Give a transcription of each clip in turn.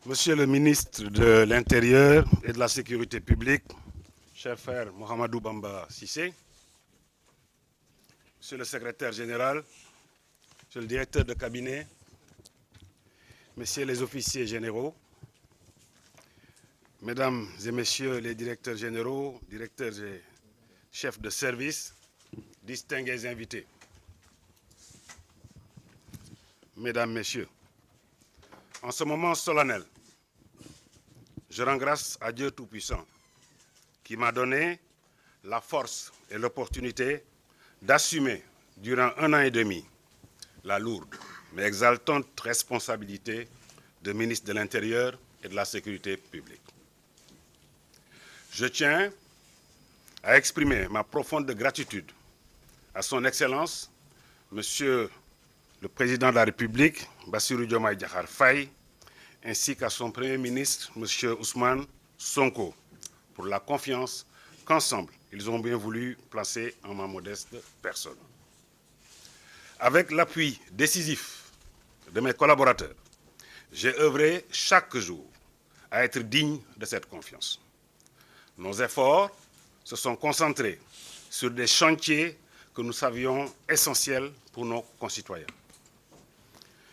Monsieur le ministre de l'Intérieur et de la Sécurité publique, cher frère Mohamedou Bamba Sissé, Monsieur le secrétaire général, Monsieur le directeur de cabinet, Messieurs les officiers généraux, Mesdames et Messieurs les directeurs généraux, directeurs et chefs de service, distingués invités, Mesdames, Messieurs, en ce moment solennel, je rends grâce à Dieu Tout-Puissant qui m'a donné la force et l'opportunité d'assumer durant 1 an et demi la lourde mais exaltante responsabilité de ministre de l'Intérieur et de la Sécurité publique. Je tiens à exprimer ma profonde gratitude à son Excellence, Monsieur le Président de la République, Bassirou Diomaye Diakhar Faye, ainsi qu'à son Premier ministre, M. Ousmane Sonko, pour la confiance qu'ensemble, ils ont bien voulu placer en ma modeste personne. Avec l'appui décisif de mes collaborateurs, j'ai œuvré chaque jour à être digne de cette confiance. Nos efforts se sont concentrés sur des chantiers que nous savions essentiels pour nos concitoyens.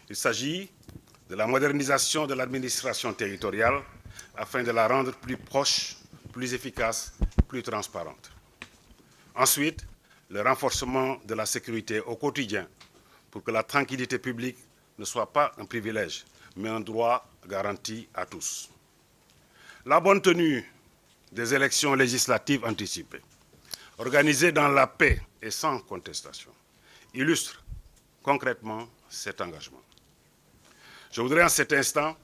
Il s'agit de la modernisation de l'administration territoriale afin de la rendre plus proche, plus efficace, plus transparente. Ensuite, le renforcement de la sécurité au quotidien pour que la tranquillité publique ne soit pas un privilège, mais un droit garanti à tous. La bonne tenue des élections législatives anticipées, organisées dans la paix et sans contestation, illustre concrètement cet engagement. Je voudrais en cet instant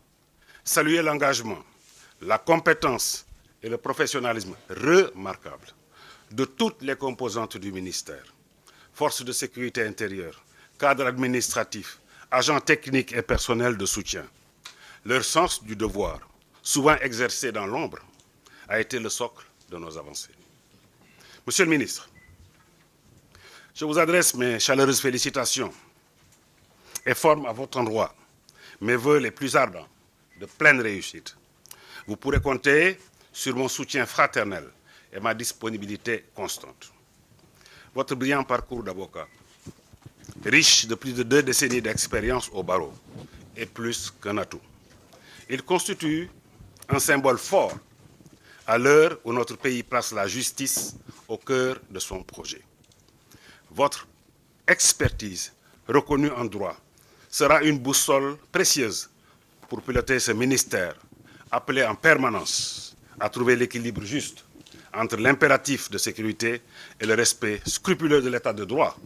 saluer l'engagement, la compétence et le professionnalisme remarquables de toutes les composantes du ministère, forces de sécurité intérieure, cadres administratifs, agents techniques et personnels de soutien. Leur sens du devoir, souvent exercé dans l'ombre, a été le socle de nos avancées. Monsieur le ministre, je vous adresse mes chaleureuses félicitations et forme à votre endroit mes vœux les plus ardents de pleine réussite. Vous pourrez compter sur mon soutien fraternel et ma disponibilité constante. Votre brillant parcours d'avocat, riche de plus de 2 décennies d'expérience au barreau, est plus qu'un atout. Il constitue un symbole fort à l'heure où notre pays place la justice au cœur de son projet. Votre expertise reconnue en droit sera une boussole précieuse pour piloter ce ministère, appelé en permanence à trouver l'équilibre juste entre l'impératif de sécurité et le respect scrupuleux de l'état de droit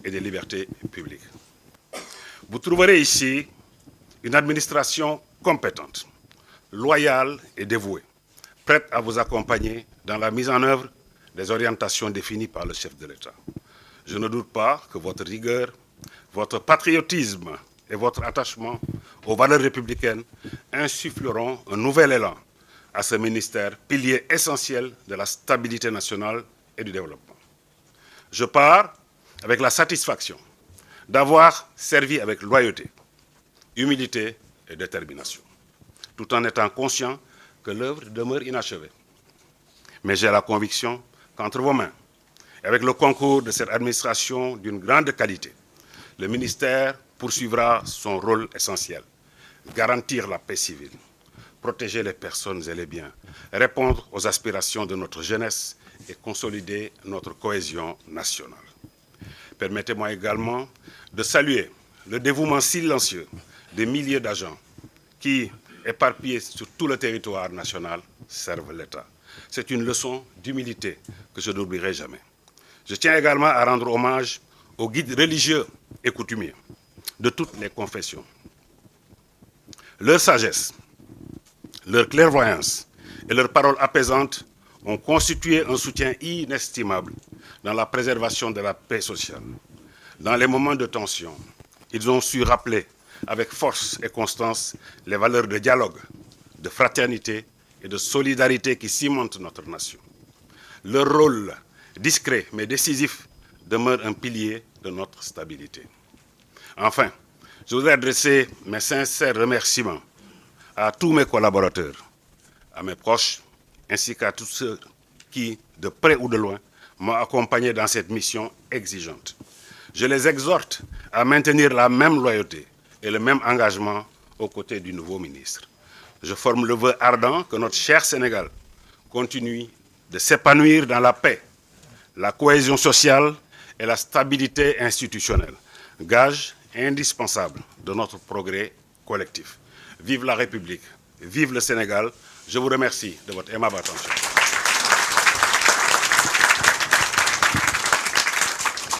et des libertés publiques. Vous trouverez ici une administration compétente, loyale et dévouée, prête à vous accompagner dans la mise en œuvre des orientations définies par le chef de l'État. Je ne doute pas que votre rigueur, votre patriotisme et votre attachement aux valeurs républicaines insuffleront un nouvel élan à ce ministère, pilier essentiel de la stabilité nationale et du développement. Je pars avec la satisfaction d'avoir servi avec loyauté, humilité et détermination, tout en étant conscient que l'œuvre demeure inachevée. Mais j'ai la conviction qu'entre vos mains, et avec le concours de cette administration d'une grande qualité, le ministère poursuivra son rôle essentiel, garantir la paix civile, protéger les personnes et les biens, répondre aux aspirations de notre jeunesse et consolider notre cohésion nationale. Permettez-moi également de saluer le dévouement silencieux des milliers d'agents qui, éparpillés sur tout le territoire national, servent l'État. C'est une leçon d'humilité que je n'oublierai jamais. Je tiens également à rendre hommage aux guides religieux et coutumiers de toutes les confessions. Leur sagesse, leur clairvoyance et leurs paroles apaisantes ont constitué un soutien inestimable dans la préservation de la paix sociale. Dans les moments de tension, ils ont su rappeler avec force et constance les valeurs de dialogue, de fraternité et de solidarité qui cimentent notre nation. Leur rôle, discret mais décisif, demeure un pilier de notre stabilité. Enfin, je voudrais adresser mes sincères remerciements à tous mes collaborateurs, à mes proches, ainsi qu'à tous ceux qui, de près ou de loin, m'ont accompagné dans cette mission exigeante. Je les exhorte à maintenir la même loyauté et le même engagement aux côtés du nouveau ministre. Je forme le vœu ardent que notre cher Sénégal continue de s'épanouir dans la paix, la cohésion sociale et la stabilité institutionnelle, gage indispensable de notre progrès collectif. Vive la République, vive le Sénégal. Je vous remercie de votre aimable attention.